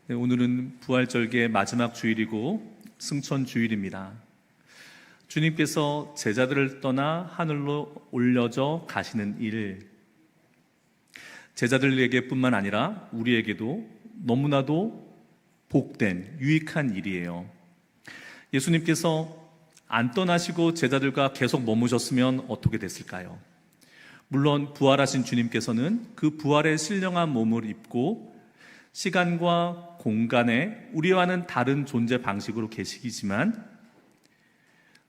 네, 오늘은 부활절기의 마지막 주일이고 승천 주일입니다. 주님께서 제자들을 떠나 하늘로 올려져 가시는 일, 제자들에게뿐만 아니라 우리에게도 너무나도 복된 유익한 일이에요. 예수님께서 안 떠나시고 제자들과 계속 머무셨으면 어떻게 됐을까요? 물론 부활하신 주님께서는 그 부활의 신령한 몸을 입고 시간과 공간에 우리와는 다른 존재 방식으로 계시지만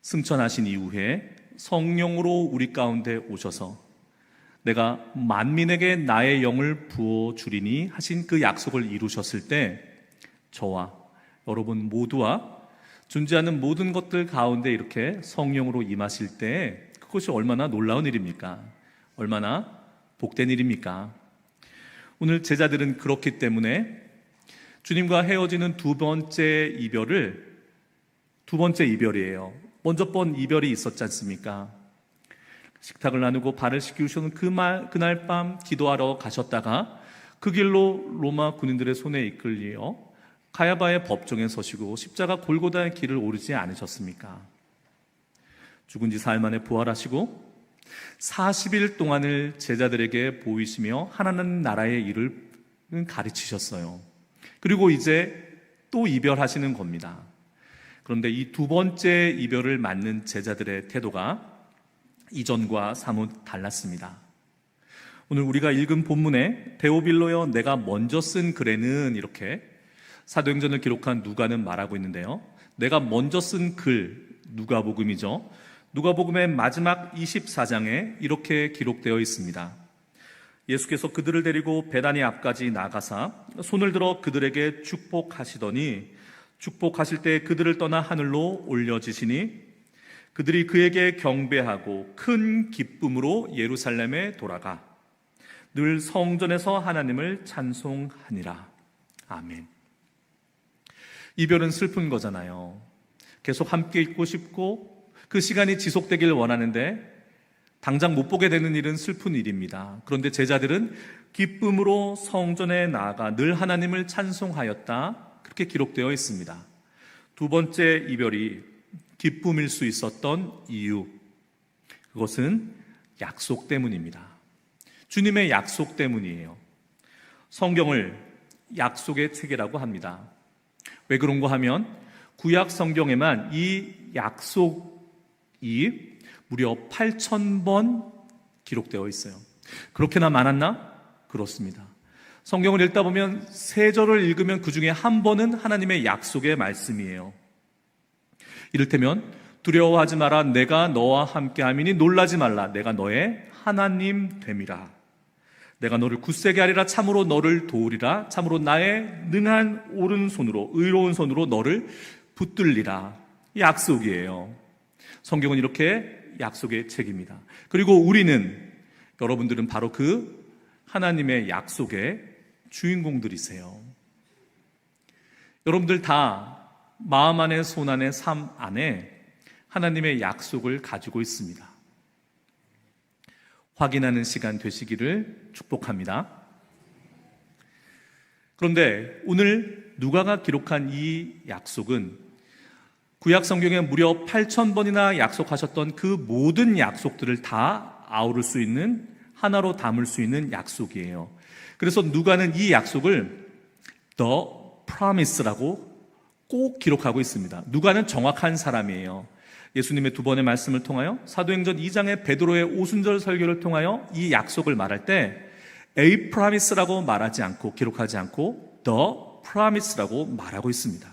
승천하신 이후에 성령으로 우리 가운데 오셔서 내가 만민에게 나의 영을 부어주리니 하신 그 약속을 이루셨을 때 저와 여러분 모두와 존재하는 모든 것들 가운데 이렇게 성령으로 임하실 때 그것이 얼마나 놀라운 일입니까? 얼마나 복된 일입니까? 오늘 제자들은 그렇기 때문에 주님과 헤어지는 두 번째 이별이에요. 먼저 번 이별이 있었지 않습니까? 식탁을 나누고 발을 씻기우시는 그날 밤 기도하러 가셨다가 그 길로 로마 군인들의 손에 이끌려 가야바의 법정에 서시고 십자가 골고다의 길을 오르지 않으셨습니까? 죽은 지 사흘 만에 부활하시고 40일 동안을 제자들에게 보이시며 하나님 나라의 일을 가르치셨어요. 그리고 이제 또 이별하시는 겁니다. 그런데 이 두 번째 이별을 맞는 제자들의 태도가 이전과 사뭇 달랐습니다. 오늘 우리가 읽은 본문에 데오빌로여 내가 먼저 쓴 글에는 이렇게 사도행전을 기록한 누가는 말하고 있는데요. 내가 먼저 쓴 글, 누가복음이죠. 누가복음의 마지막 24장에 이렇게 기록되어 있습니다. 예수께서 그들을 데리고 베다니 앞까지 나가사 손을 들어 그들에게 축복하시더니 축복하실 때 그들을 떠나 하늘로 올려지시니 그들이 그에게 경배하고 큰 기쁨으로 예루살렘에 돌아가 늘 성전에서 하나님을 찬송하니라. 아멘. 이별은 슬픈 거잖아요. 계속 함께 있고 싶고 그 시간이 지속되길 원하는데 당장 못 보게 되는 일은 슬픈 일입니다. 그런데 제자들은 기쁨으로 성전에 나아가 늘 하나님을 찬송하였다. 그렇게 기록되어 있습니다. 두 번째 이별이 기쁨일 수 있었던 이유, 그것은 약속 때문입니다. 주님의 약속 때문이에요. 성경을 약속의 책이라고 합니다. 왜 그런가 하면 구약 성경에만 이 약속이 무려 8,000번 기록되어 있어요. 그렇게나 많았나? 그렇습니다. 성경을 읽다 보면 세 절을 읽으면 그 중에 한 번은 하나님의 약속의 말씀이에요. 이를테면 두려워하지 마라 내가 너와 함께함이니 놀라지 말라 내가 너의 하나님 됨이라 내가 너를 굳세게 하리라 참으로 너를 도우리라 참으로 나의 능한 오른손으로 의로운 손으로 너를 붙들리라. 약속이에요. 성경은 이렇게 약속의 책입니다. 그리고 우리는 여러분들은 바로 그 하나님의 약속의 주인공들이세요. 여러분들 다 마음 안에 손 안에 삶 안에 하나님의 약속을 가지고 있습니다. 확인하는 시간 되시기를 축복합니다. 그런데 오늘 누가가 기록한 이 약속은 구약 성경에 무려 8,000번이나 약속하셨던 그 모든 약속들을 다 아우를 수 있는 하나로 담을 수 있는 약속이에요. 그래서 누가는 이 약속을 The Promise라고 꼭 기록하고 있습니다. 누가는 정확한 사람이에요. 예수님의 두 번의 말씀을 통하여 사도행전 2장의 베드로의 오순절 설교를 통하여 이 약속을 말할 때 A Promise라고 말하지 않고 기록하지 않고 The Promise라고 말하고 있습니다.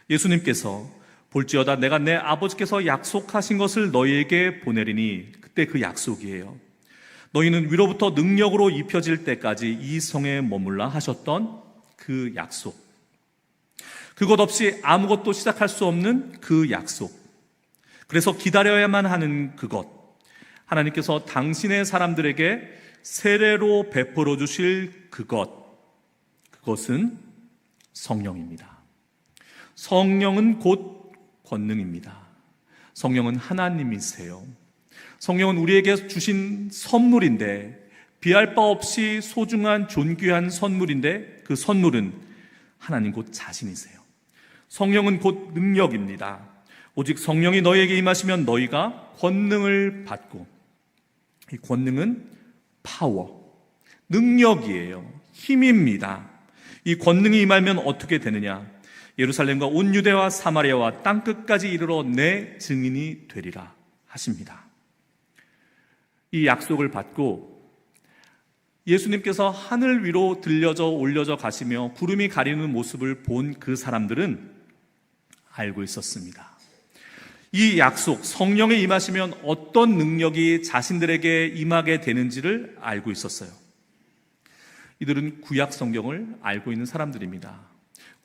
예수님께서 볼지어다 내가 내 아버지께서 약속하신 것을 너희에게 보내리니 그때 그 약속이에요. 너희는 위로부터 능력으로 입혀질 때까지 이 성에 머물라 하셨던 그 약속. 그것 없이 아무것도 시작할 수 없는 그 약속. 그래서 기다려야만 하는 그것. 하나님께서 당신의 사람들에게 세례로 베풀어 주실 그것. 그것은 성령입니다. 성령은 곧 권능입니다. 성령은 하나님이세요. 성령은 우리에게 주신 선물인데 비할 바 없이 소중한 존귀한 선물인데 그 선물은 하나님 곧 자신이세요. 성령은 곧 능력입니다. 오직 성령이 너희에게 임하시면 너희가 권능을 받고, 이 권능은 파워, 능력이에요. 힘입니다. 이 권능이 임하면 어떻게 되느냐? 예루살렘과 온 유대와 사마리아와 땅끝까지 이르러 내 증인이 되리라 하십니다. 이 약속을 받고 예수님께서 하늘 위로 들려져 올려져 가시며 구름이 가리는 모습을 본 그 사람들은 알고 있었습니다. 이 약속, 성령이 임하시면 어떤 능력이 자신들에게 임하게 되는지를 알고 있었어요. 이들은 구약 성경을 알고 있는 사람들입니다.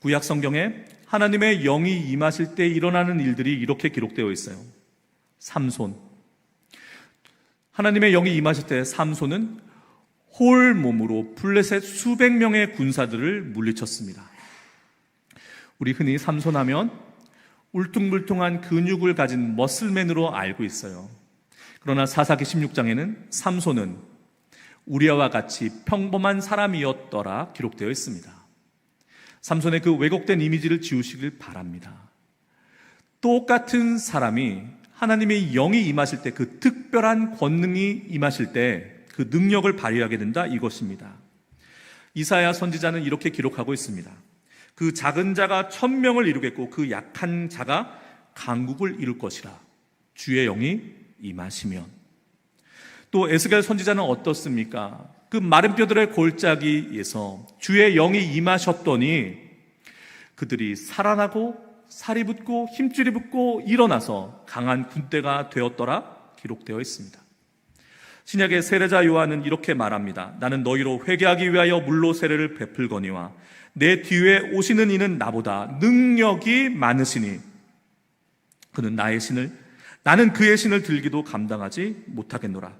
구약 성경에 하나님의 영이 임하실 때 일어나는 일들이 이렇게 기록되어 있어요. 삼손, 하나님의 영이 임하실 때 삼손은 홀 몸으로 블레셋 수백 명의 군사들을 물리쳤습니다. 우리 흔히 삼손하면 울퉁불퉁한 근육을 가진 머슬맨으로 알고 있어요. 그러나 사사기 16장에는 삼손은 우리아와 같이 평범한 사람이었더라 기록되어 있습니다. 삼손의 그 왜곡된 이미지를 지우시길 바랍니다. 똑같은 사람이 하나님의 영이 임하실 때, 그 특별한 권능이 임하실 때 그 능력을 발휘하게 된다, 이것입니다. 이사야 선지자는 이렇게 기록하고 있습니다. 그 작은 자가 1000명을 이루겠고 그 약한 자가 강국을 이룰 것이라, 주의 영이 임하시면. 또 에스겔 선지자는 어떻습니까? 그 마른 뼈들의 골짜기에서 주의 영이 임하셨더니 그들이 살아나고 살이 붙고 힘줄이 붙고 일어나서 강한 군대가 되었더라 기록되어 있습니다. 신약의 세례자 요한은 이렇게 말합니다. 나는 너희로 회개하기 위하여 물로 세례를 베풀거니와 내 뒤에 오시는 이는 나보다 능력이 많으시니 그는 나의 신을, 나는 그의 신을 들기도 감당하지 못하겠노라.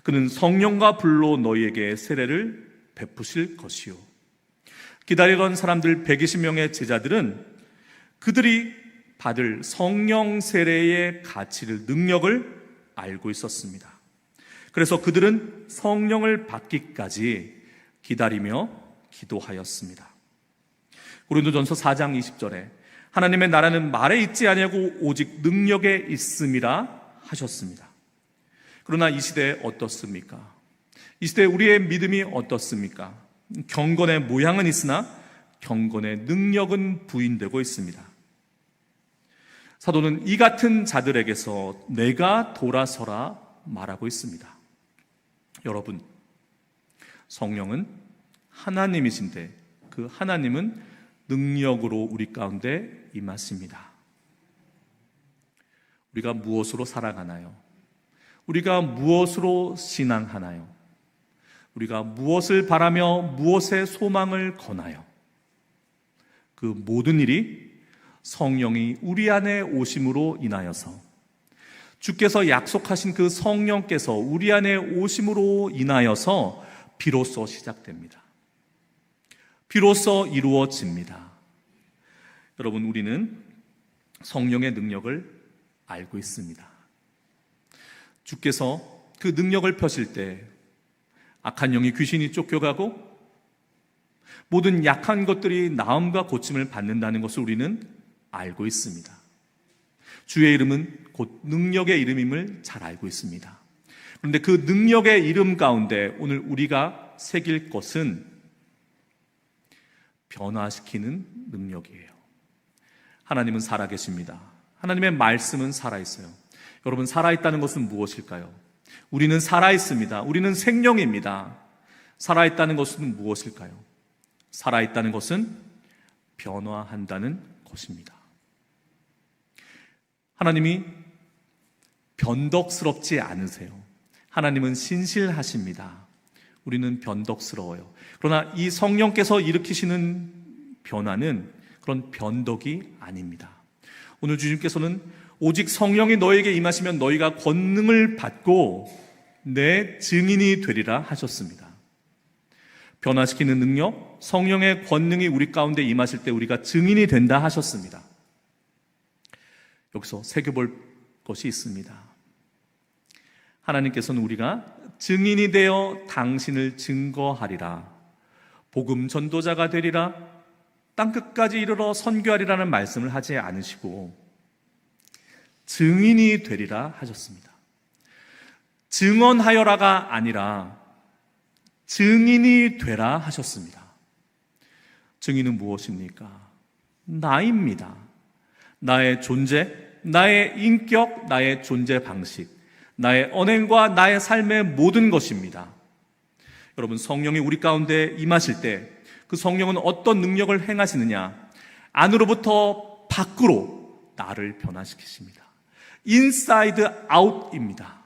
그는 성령과 불로 너희에게 세례를 베푸실 것이요. 기다리던 사람들 120명의 제자들은 그들이 받을 성령 세례의 가치를, 능력을 알고 있었습니다. 그래서 그들은 성령을 받기까지 기다리며 기도하였습니다. 고린도전서 4장 20절에 하나님의 나라는 말에 있지 아니하고 오직 능력에 있음이라 하셨습니다. 그러나 이 시대에 어떻습니까? 이 시대에 우리의 믿음이 어떻습니까? 경건의 모양은 있으나 경건의 능력은 부인되고 있습니다. 사도는 이 같은 자들에게서 내가 돌아서라 말하고 있습니다. 여러분, 성령은 하나님이신데 그 하나님은 능력으로 우리 가운데 임하십니다. 우리가 무엇으로 살아가나요? 우리가 무엇으로 신앙하나요? 우리가 무엇을 바라며 무엇에 소망을 거나요? 그 모든 일이 성령이 우리 안에 오심으로 인하여서, 주께서 약속하신 그 성령께서 우리 안에 오심으로 인하여서 비로소 시작됩니다. 비로소 이루어집니다. 여러분, 우리는 성령의 능력을 알고 있습니다. 주께서 그 능력을 펴실 때 악한 영이, 귀신이 쫓겨가고 모든 약한 것들이 나음과 고침을 받는다는 것을 우리는 알고 있습니다. 주의 이름은 곧 능력의 이름임을 잘 알고 있습니다. 그런데 그 능력의 이름 가운데 오늘 우리가 새길 것은 변화시키는 능력이에요. 하나님은 살아계십니다. 하나님의 말씀은 살아있어요. 여러분, 살아있다는 것은 무엇일까요? 우리는 살아있습니다. 우리는 생명입니다. 살아있다는 것은 무엇일까요? 살아있다는 것은 변화한다는 것입니다. 하나님이 변덕스럽지 않으세요. 하나님은 신실하십니다. 우리는 변덕스러워요. 그러나 이 성령께서 일으키시는 변화는 그런 변덕이 아닙니다. 오늘 주님께서는 오직 성령이 너에게 임하시면 너희가 권능을 받고 내 증인이 되리라 하셨습니다. 변화시키는 능력, 성령의 권능이 우리 가운데 임하실 때 우리가 증인이 된다 하셨습니다. 여기서 새겨볼 것이 있습니다. 하나님께서는 우리가 증인이 되어 당신을 증거하리라, 복음 전도자가 되리라, 땅끝까지 이르러 선교하리라는 말씀을 하지 않으시고 증인이 되리라 하셨습니다. 증언하여라가 아니라 증인이 되라 하셨습니다. 증인은 무엇입니까? 나입니다. 나의 존재, 나의 인격, 나의 존재 방식, 나의 언행과 나의 삶의 모든 것입니다. 여러분, 성령이 우리 가운데 임하실 때 그 성령은 어떤 능력을 행하시느냐? 안으로부터 밖으로 나를 변화시키십니다. 인사이드 아웃입니다.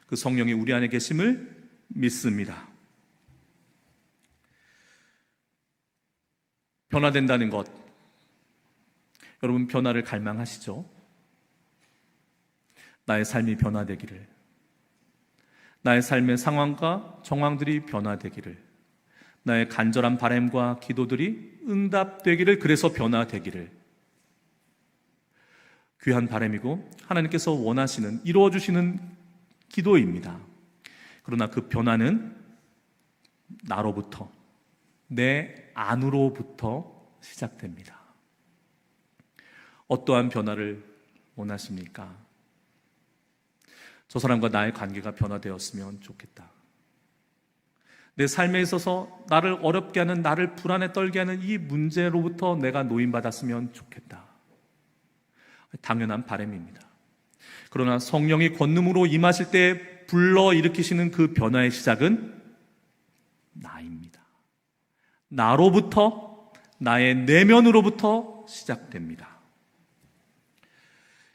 그 성령이 우리 안에 계심을 믿습니다. 변화된다는 것, 여러분 변화를 갈망하시죠? 나의 삶이 변화되기를, 나의 삶의 상황과 정황들이 변화되기를, 나의 간절한 바람과 기도들이 응답되기를, 그래서 변화되기를. 귀한 바람이고 하나님께서 원하시는, 이루어주시는 기도입니다. 그러나 그 변화는 나로부터, 내 안으로부터 시작됩니다. 어떠한 변화를 원하십니까? 저 사람과 나의 관계가 변화되었으면 좋겠다. 내 삶에 있어서 나를 어렵게 하는, 나를 불안에 떨게 하는 이 문제로부터 내가 노인받았으면 좋겠다. 당연한 바람입니다. 그러나 성령이 권능으로 임하실 때 불러일으키시는 그 변화의 시작은 나입니다. 나로부터, 나의 내면으로부터 시작됩니다.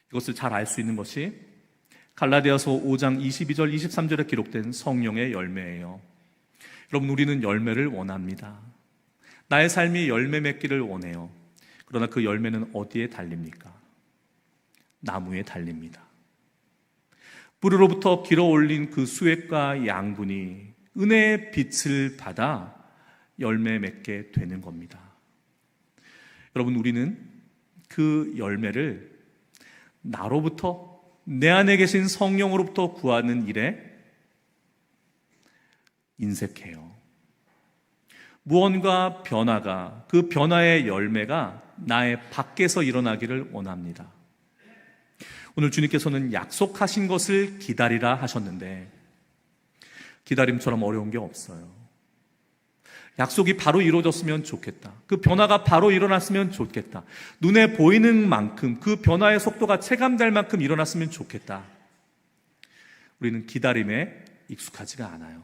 이것을 잘 알 수 있는 것이 갈라디아서 5장 22절 23절에 기록된 성령의 열매예요. 여러분, 우리는 열매를 원합니다. 나의 삶이 열매 맺기를 원해요. 그러나 그 열매는 어디에 달립니까? 나무에 달립니다. 뿌리로부터 길어올린 그 수액과 양분이 은혜의 빛을 받아 열매 맺게 되는 겁니다. 여러분, 우리는 그 열매를 나로부터, 내 안에 계신 성령으로부터 구하는 일에 인색해요. 무언가 변화가, 그 변화의 열매가 나의 밖에서 일어나기를 원합니다. 오늘 주님께서는 약속하신 것을 기다리라 하셨는데 기다림처럼 어려운 게 없어요. 약속이 바로 이루어졌으면 좋겠다. 그 변화가 바로 일어났으면 좋겠다. 눈에 보이는 만큼, 그 변화의 속도가 체감될 만큼 일어났으면 좋겠다. 우리는 기다림에 익숙하지가 않아요.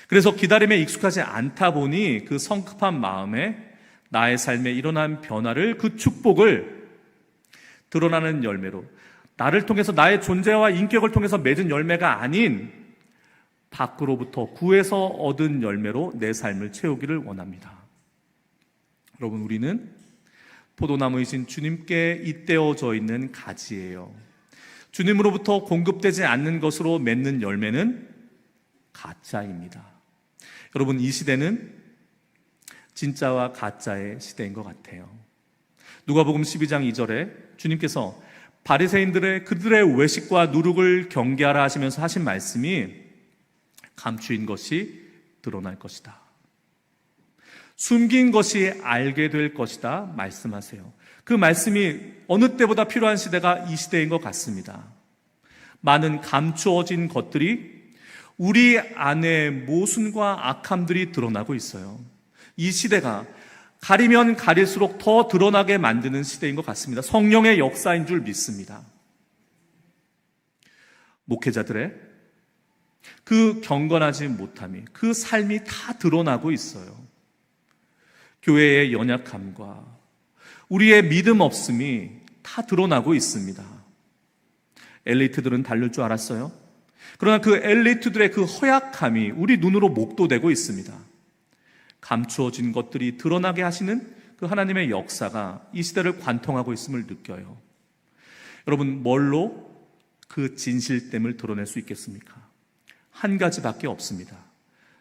그래서 기다림에 익숙하지 않다 보니 그 성급한 마음에 나의 삶에 일어난 변화를, 그 축복을 드러나는 열매로, 나를 통해서, 나의 존재와 인격을 통해서 맺은 열매가 아닌 밖으로부터 구해서 얻은 열매로 내 삶을 채우기를 원합니다. 여러분, 우리는 포도나무이신 주님께 잇대어져 있는 가지예요. 주님으로부터 공급되지 않는 것으로 맺는 열매는 가짜입니다. 여러분, 이 시대는 진짜와 가짜의 시대인 것 같아요. 누가복음 12장 2절에 주님께서 바리새인들의 그들의 외식과 누룩을 경계하라 하시면서 하신 말씀이 감추인 것이 드러날 것이다. 숨긴 것이 알게 될 것이다 말씀하세요. 그 말씀이 어느 때보다 필요한 시대가 이 시대인 것 같습니다. 많은 감추어진 것들이 우리 안에 모순과 악함들이 드러나고 있어요. 이 시대가 가리면 가릴수록 더 드러나게 만드는 시대인 것 같습니다. 성령의 역사인 줄 믿습니다. 목회자들의 그 경건하지 못함이, 그 삶이 다 드러나고 있어요. 교회의 연약함과 우리의 믿음 없음이 다 드러나고 있습니다. 엘리트들은 다를 줄 알았어요. 그러나 그 엘리트들의 그 허약함이 우리 눈으로 목도되고 있습니다. 감추어진 것들이 드러나게 하시는 그 하나님의 역사가 이 시대를 관통하고 있음을 느껴요. 여러분, 뭘로 그 진실됨을 드러낼 수 있겠습니까? 한 가지밖에 없습니다.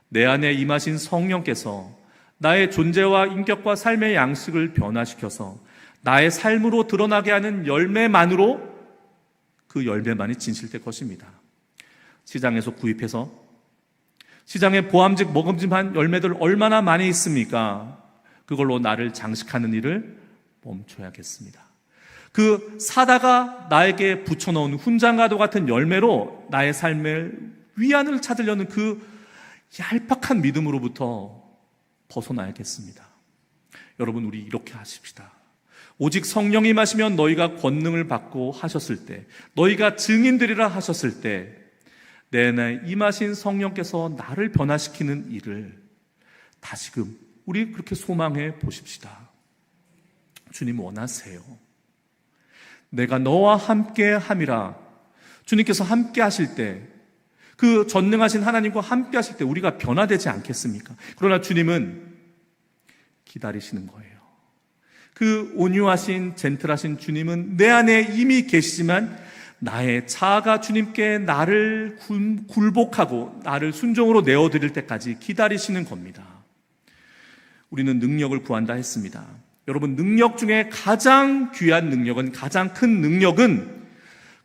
내 안에 임하신 성령께서 나의 존재와 인격과 삶의 양식을 변화시켜서 나의 삶으로 드러나게 하는 열매만으로, 그 열매만이 진실될 것입니다. 시장에서 구입해서 시장에 보암직 먹음직한 열매들 얼마나 많이 있습니까? 그걸로 나를 장식하는 일을 멈춰야겠습니다. 그 사다가 나에게 붙여놓은 훈장과도 같은 열매로 나의 삶의 위안을 찾으려는 그 얄팍한 믿음으로부터 벗어나야겠습니다. 여러분, 우리 이렇게 하십시다. 오직 성령이 임하시면 너희가 권능을 받고 하셨을 때, 너희가 증인들이라 하셨을 때, 내내 임하신 성령께서 나를 변화시키는 일을 다시금 우리 그렇게 소망해 보십시다. 주님 원하세요. 내가 너와 함께 함이라. 주님께서 함께 하실 때, 그 전능하신 하나님과 함께 하실 때 우리가 변화되지 않겠습니까? 그러나 주님은 기다리시는 거예요. 그 온유하신 젠틀하신 주님은 내 안에 이미 계시지만 나의 자아가 주님께 나를 굴복하고 나를 순종으로 내어드릴 때까지 기다리시는 겁니다. 우리는 능력을 구한다 했습니다. 여러분, 능력 중에 가장 귀한 능력은, 가장 큰 능력은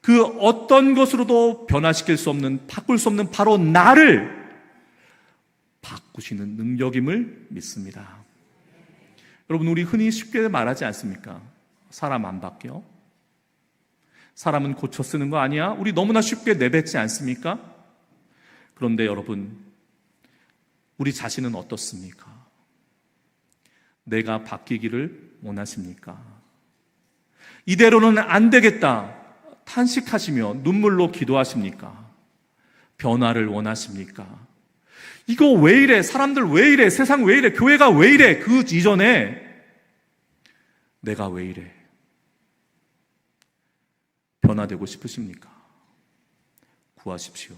그 어떤 것으로도 변화시킬 수 없는, 바꿀 수 없는 바로 나를 바꾸시는 능력임을 믿습니다. 여러분, 우리 흔히 쉽게 말하지 않습니까? 사람 안 바뀌어? 사람은 고쳐 쓰는 거 아니야? 우리 너무나 쉽게 내뱉지 않습니까? 그런데 여러분, 우리 자신은 어떻습니까? 내가 바뀌기를 원하십니까? 이대로는 안 되겠다 탄식하시며 눈물로 기도하십니까? 변화를 원하십니까? 이거 왜 이래? 사람들 왜 이래? 세상 왜 이래? 교회가 왜 이래? 그 이전에 내가 왜 이래? 변화되고 싶으십니까? 구하십시오.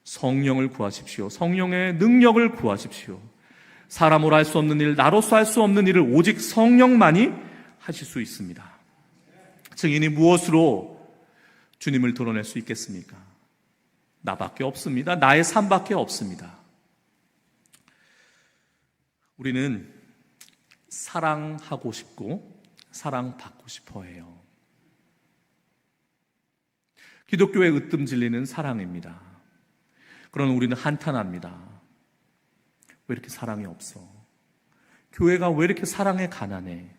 성령을 구하십시오. 성령의 능력을 구하십시오. 사람으로 할 수 없는 일, 나로서 할 수 없는 일을 오직 성령만이 하실 수 있습니다. 증인이 무엇으로 주님을 드러낼 수 있겠습니까? 나밖에 없습니다. 나의 삶밖에 없습니다. 우리는 사랑하고 싶고 사랑받고 싶어 해요. 기독교의 으뜸 진리는 사랑입니다. 그러나 우리는 한탄합니다. 왜 이렇게 사랑이 없어? 교회가 왜 이렇게 사랑에 가난해?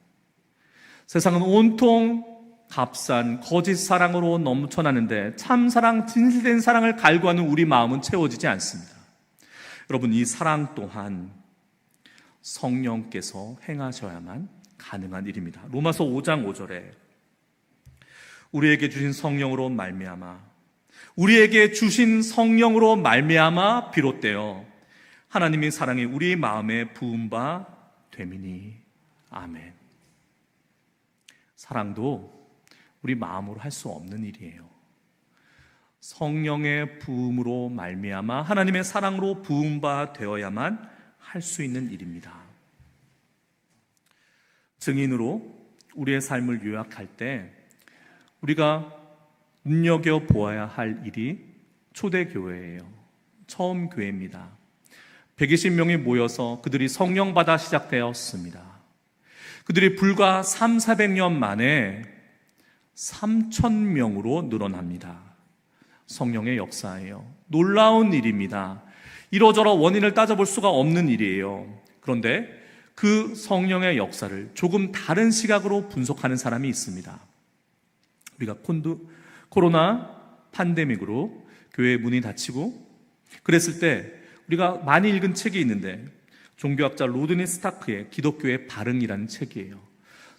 세상은 온통 값싼 거짓 사랑으로 넘쳐나는데 참 사랑, 진실된 사랑을 갈구하는 우리 마음은 채워지지 않습니다. 여러분, 이 사랑 또한 성령께서 행하셔야만 가능한 일입니다. 로마서 5장 5절에 우리에게 주신 성령으로 말미암아, 우리에게 주신 성령으로 말미암아 비롯되어 하나님의 사랑이 우리 마음에 부은 바 됨이니. 아멘. 사랑도 우리 마음으로 할 수 없는 일이에요. 성령의 부음으로 말미암아 하나님의 사랑으로 부은 바 되어야만 할 수 있는 일입니다. 증인으로 우리의 삶을 요약할 때 우리가 눈여겨보아야 할 일이 초대교회예요. 처음 교회입니다. 120명이 모여서 그들이 성령 받아 시작되었습니다. 그들이 불과 300~400년 만에 3,000명으로 늘어납니다. 성령의 역사예요. 놀라운 일입니다. 이러저러 원인을 따져볼 수가 없는 일이에요. 그런데 그 성령의 역사를 조금 다른 시각으로 분석하는 사람이 있습니다. 우리가 코로나 팬데믹으로 교회 문이 닫히고 그랬을 때 우리가 많이 읽은 책이 있는데 종교학자 로드니 스타크의 기독교의 발흥이라는 책이에요.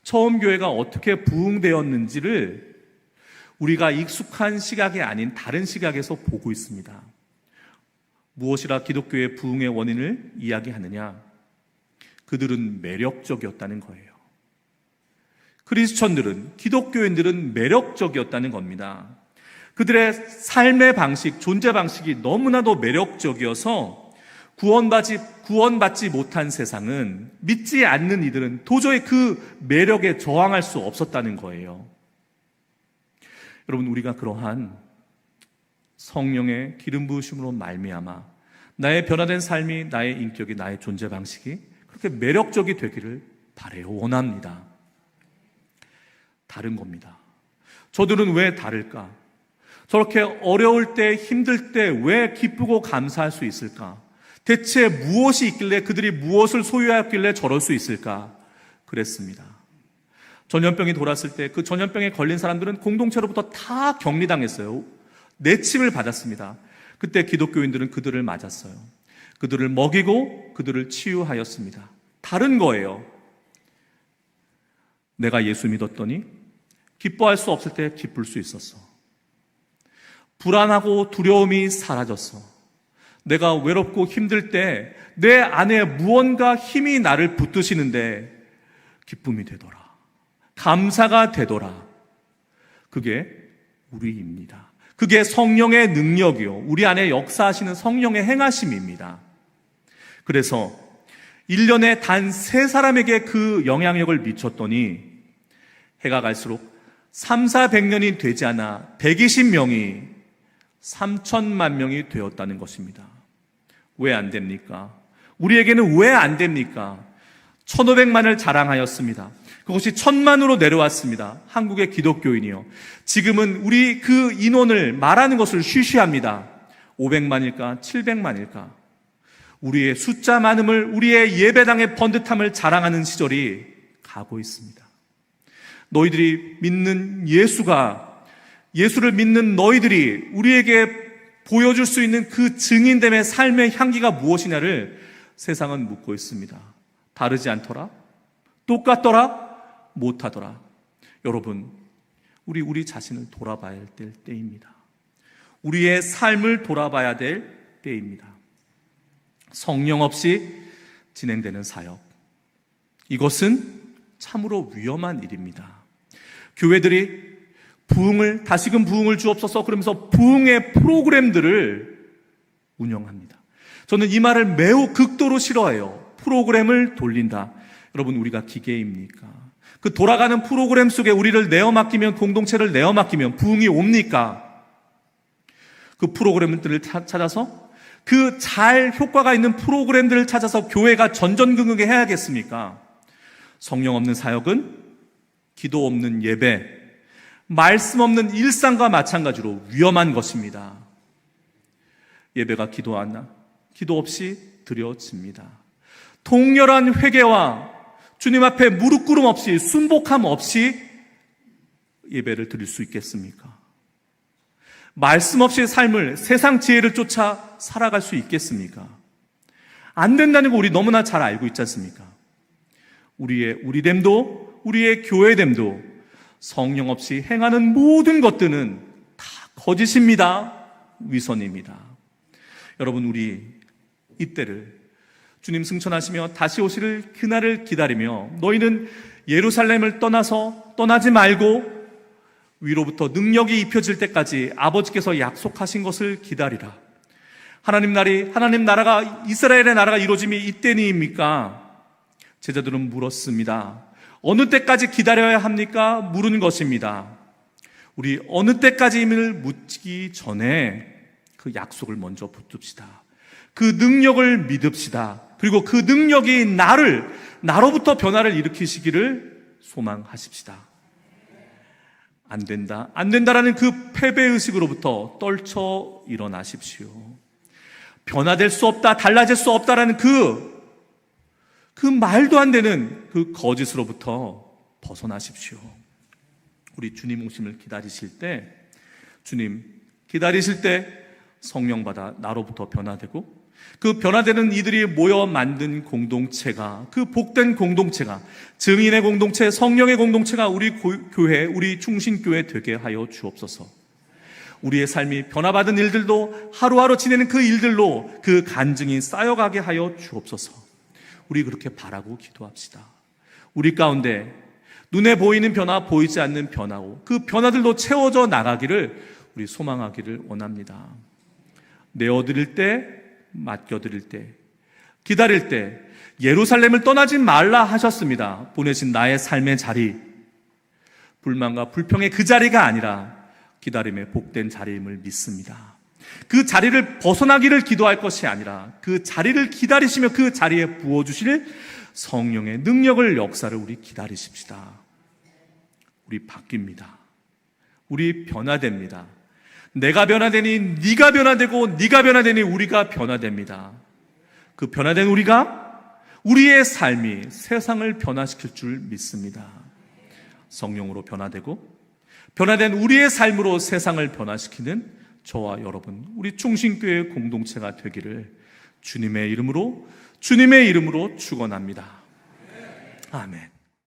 처음 교회가 어떻게 부흥되었는지를 우리가 익숙한 시각이 아닌 다른 시각에서 보고 있습니다. 무엇이라 기독교의 부흥의 원인을 이야기하느냐? 그들은 매력적이었다는 거예요. 크리스천들은, 기독교인들은 매력적이었다는 겁니다. 그들의 삶의 방식, 존재 방식이 너무나도 매력적이어서 구원받지 못한 세상은, 믿지 않는 이들은 도저히 그 매력에 저항할 수 없었다는 거예요. 여러분, 우리가 그러한 성령의 기름 부으심으로 말미암아 나의 변화된 삶이, 나의 인격이, 나의 존재 방식이 그렇게 매력적이 되기를 바라요. 원합니다. 다른 겁니다. 저들은 왜 다를까? 저렇게 어려울 때, 힘들 때 왜 기쁘고 감사할 수 있을까? 대체 무엇이 있길래, 그들이 무엇을 소유하였길래 저럴 수 있을까? 그랬습니다. 전염병이 돌았을 때 그 전염병에 걸린 사람들은 공동체로부터 다 격리당했어요. 내침을 받았습니다. 그때 기독교인들은 그들을 맞았어요. 그들을 먹이고 그들을 치유하였습니다. 다른 거예요. 내가 예수 믿었더니 기뻐할 수 없을 때 기쁠 수 있었어. 불안하고 두려움이 사라졌어. 내가 외롭고 힘들 때 내 안에 무언가 힘이 나를 붙드시는데 기쁨이 되더라. 감사가 되더라. 그게 우리입니다. 그게 성령의 능력이요, 우리 안에 역사하시는 성령의 행하심입니다. 그래서 1년에 단 3사람에게 그 영향력을 미쳤더니 해가 갈수록 300~400년이 되지 않아 120명이 3천만 명이 되었다는 것입니다. 왜 안 됩니까? 우리에게는 왜 안 됩니까? 1500만을 자랑하였습니다. 그것이 1000만으로 내려왔습니다. 한국의 기독교인이요. 지금은 우리 그 인원을 말하는 것을 쉬쉬합니다. 500만일까? 700만일까? 우리의 숫자 많음을, 우리의 예배당의 번듯함을 자랑하는 시절이 가고 있습니다. 너희들이 믿는 예수를 믿는 너희들이 우리에게 보여줄 수 있는 그 증인됨의 삶의 향기가 무엇이냐를 세상은 묻고 있습니다. 다르지 않더라? 똑같더라? 못하더라? 여러분, 우리 자신을 돌아봐야 될 때입니다. 우리의 삶을 돌아봐야 될 때입니다. 성령 없이 진행되는 사역, 이것은 참으로 위험한 일입니다. 교회들이 다시금 부흥을 주옵소서 그러면서 부흥의 프로그램들을 운영합니다. 저는 이 말을 매우 극도로 싫어해요. 프로그램을 돌린다. 여러분, 우리가 기계입니까? 그 돌아가는 프로그램 속에 우리를 내어 맡기면, 공동체를 내어 맡기면 부흥이 옵니까? 그 프로그램들을 찾아서, 그 잘 효과가 있는 프로그램들을 찾아서 교회가 전전긍긍해 해야겠습니까? 성령 없는 사역은 기도 없는 예배, 말씀 없는 일상과 마찬가지로 위험한 것입니다. 예배가 기도 없이 드려집니다. 통렬한 회개와 주님 앞에 무릎 꿇음 없이, 순복함 없이 예배를 드릴 수 있겠습니까? 말씀 없이 삶을, 세상 지혜를 쫓아 살아갈 수 있겠습니까? 안 된다는 거 우리 너무나 잘 알고 있지 않습니까? 우리됨도, 우리의 교회됨도 성령 없이 행하는 모든 것들은 다 거짓입니다. 위선입니다. 여러분, 우리 이때를 주님 승천하시며 다시 오실 그날을 기다리며, 너희는 예루살렘을 떠나지 말고 위로부터 능력이 입혀질 때까지 아버지께서 약속하신 것을 기다리라. 하나님 나라가, 이스라엘의 나라가 이루어짐이 이때니입니까? 제자들은 물었습니다. 어느 때까지 기다려야 합니까? 물은 것입니다. 우리 어느 때까지임을 묻기 전에 그 약속을 먼저 붙듭시다. 그 능력을 믿읍시다. 그리고 그 능력이 나로부터 변화를 일으키시기를 소망하십시다. 안 된다라는 그 패배의식으로부터 떨쳐 일어나십시오. 변화될 수 없다, 달라질 수 없다라는 그 말도 안 되는 그 거짓으로부터 벗어나십시오. 우리 주님 오심을 기다리실 때, 성령 받아 나로부터 변화되고, 그 변화되는 이들이 모여 만든 공동체가, 그 복된 공동체가, 증인의 공동체, 성령의 공동체가 우리 교회, 우리 충신교회 되게 하여 주옵소서. 우리의 삶이 변화받은 일들도, 하루하루 지내는 그 일들로 그 간증이 쌓여가게 하여 주옵소서. 우리 그렇게 바라고 기도합시다. 우리 가운데 눈에 보이는 변화, 보이지 않는 변화고, 그 변화들도 채워져 나가기를 우리 소망하기를 원합니다. 내어드릴 때, 맡겨드릴 때, 기다릴 때 예루살렘을 떠나지 말라 하셨습니다. 보내신 나의 삶의 자리, 불만과 불평의 그 자리가 아니라 기다림의 복된 자리임을 믿습니다. 그 자리를 벗어나기를 기도할 것이 아니라 그 자리를 기다리시며 그 자리에 부어주실 성령의 능력을, 역사를 우리 기다리십시다. 우리 바뀝니다. 우리 변화됩니다. 내가 변화되니 네가 변화되고, 네가 변화되니 우리가 변화됩니다. 그 변화된 우리의 삶이 세상을 변화시킬 줄 믿습니다. 성령으로 변화된 우리의 삶으로 세상을 변화시키는 저와 여러분, 우리 충신교회 공동체가 되기를 주님의 이름으로 축원합니다. 아멘.